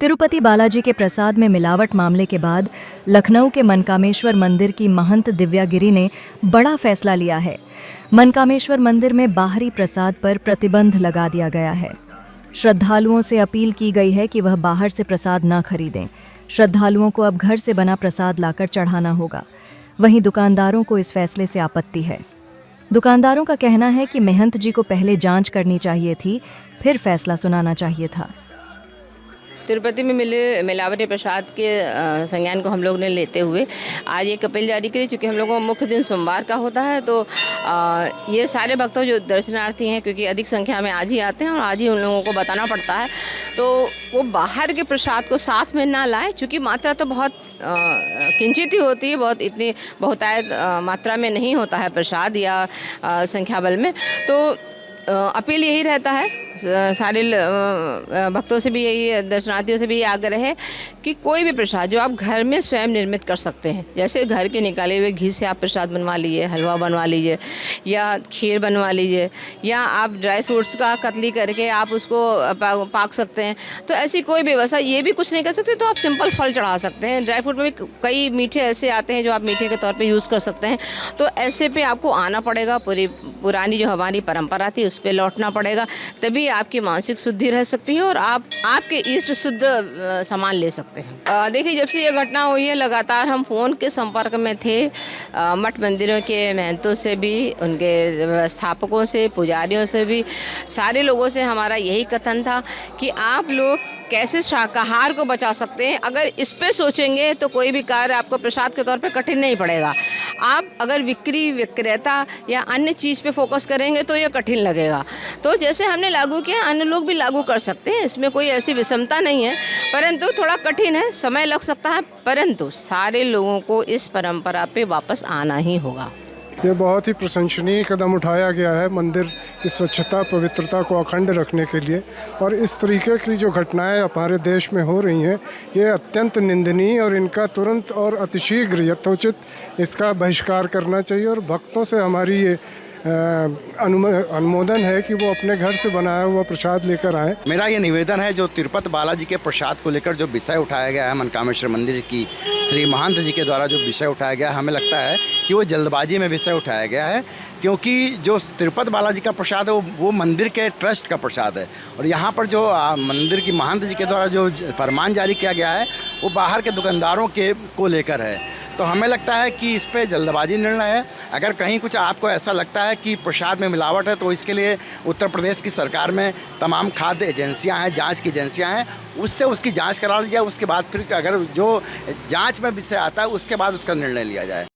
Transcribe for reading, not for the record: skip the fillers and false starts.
तिरुपति बालाजी के प्रसाद में मिलावट मामले के बाद लखनऊ के मनकामेश्वर मंदिर की महंत दिव्या गिरी ने बड़ा फैसला लिया है। मनकामेश्वर मंदिर में बाहरी प्रसाद पर प्रतिबंध लगा दिया गया है। श्रद्धालुओं से अपील की गई है कि वह बाहर से प्रसाद न खरीदें। श्रद्धालुओं को अब घर से बना प्रसाद लाकर चढ़ाना होगा। वहीं दुकानदारों को इस फैसले से आपत्ति है। दुकानदारों का कहना है कि महंत जी को पहले जांच करनी चाहिए थी, फिर फैसला सुनाना चाहिए था। तिरुपति में मिले मिलावटी प्रसाद के संज्ञान को हम लोग ने लेते हुए आज एक अपील जारी करी। चूँकि हम लोगों का मुख्य दिन सोमवार का होता है, तो ये सारे भक्तों जो दर्शनार्थी हैं, क्योंकि अधिक संख्या में आज ही आते हैं और आज ही उन लोगों को बताना पड़ता है, तो वो बाहर के प्रसाद को साथ में ना लाएं। चूँकि मात्रा तो बहुत किंचित ही होती है, बहुत इतनी बहुतायत मात्रा में नहीं होता है प्रसाद या संख्या बल में। तो अपील यही रहता है, सारे भक्तों से भी यही, दर्शनार्थियों से भी ये आग्रह है कि कोई भी प्रसाद जो आप घर में स्वयं निर्मित कर सकते हैं, जैसे घर के निकाले हुए घी से आप प्रसाद बनवा लीजिए, हलवा बनवा लीजिए या खीर बनवा लीजिए, या आप ड्राई फ्रूट्स का कतली करके आप उसको पाक सकते हैं। तो ऐसी कोई व्यवस्था, ये भी कुछ नहीं कर सकते तो आप सिंपल फल चढ़ा सकते हैं। ड्राई फ्रूट में भी कई मीठे ऐसे आते हैं जो आप मीठे के तौर पर यूज़ कर सकते हैं। तो ऐसे पे आपको आना पड़ेगा, पुरानी जो हमारी परंपरा थी उस पर लौटना पड़ेगा, तभी आपकी मानसिक शुद्धि रह सकती है और आप आपके इष्ट शुद्ध सामान ले सकते हैं। देखिए, जब से ये घटना हुई है लगातार हम फ़ोन के संपर्क में थे मठ मंदिरों के महंतों से भी, उनके व्यवस्थापकों से, पुजारियों से भी, सारे लोगों से हमारा यही कथन था कि आप लोग कैसे शाकाहार को बचा सकते हैं। अगर इस पे सोचेंगे तो कोई भी कार्य आपको प्रसाद के तौर पे कठिन नहीं पड़ेगा। आप अगर बिक्री विक्रेता या अन्य चीज़ पे फोकस करेंगे तो ये कठिन लगेगा। तो जैसे हमने लागू किया, अन्य लोग भी लागू कर सकते हैं, इसमें कोई ऐसी विषमता नहीं है, परंतु थोड़ा कठिन है, समय लग सकता है, परंतु सारे लोगों को इस परंपरा पे वापस आना ही होगा। ये बहुत ही प्रशंसनीय कदम उठाया गया है मंदिर की स्वच्छता पवित्रता को अखंड रखने के लिए, और इस तरीके की जो घटनाएं हमारे देश में हो रही हैं ये अत्यंत निंदनीय, और इनका तुरंत और अतिशीघ्र यथोचित इसका बहिष्कार करना चाहिए। और भक्तों से हमारी ये अनुमोदन है कि वो अपने घर से बनाया हुआ प्रसाद लेकर आएँ। मेरा ये निवेदन है, जो तिरुपति बालाजी के प्रसाद को लेकर जो विषय उठाया गया है मनकामेश्वर मंदिर की श्री महंत जी के द्वारा जो विषय उठाया गया है, हमें लगता है कि वो जल्दबाजी में विषय उठाया गया है, क्योंकि जो तिरुपति बालाजी का प्रसाद है वो मंदिर के ट्रस्ट का प्रसाद है, और यहाँ पर जो मंदिर की महंत जी के द्वारा जो फरमान जारी किया गया है वो बाहर के दुकानदारों को लेकर है। तो हमें लगता है कि इस पे जल्दबाजी निर्णय है। अगर कहीं कुछ आपको ऐसा लगता है कि प्रसाद में मिलावट है, तो इसके लिए उत्तर प्रदेश की सरकार में तमाम खाद्य एजेंसियां हैं, जांच की एजेंसियां हैं, उससे उसकी जांच करा ली जाए। उसके बाद फिर अगर जो जांच में विषय आता है उसके बाद उसका निर्णय लिया जाए।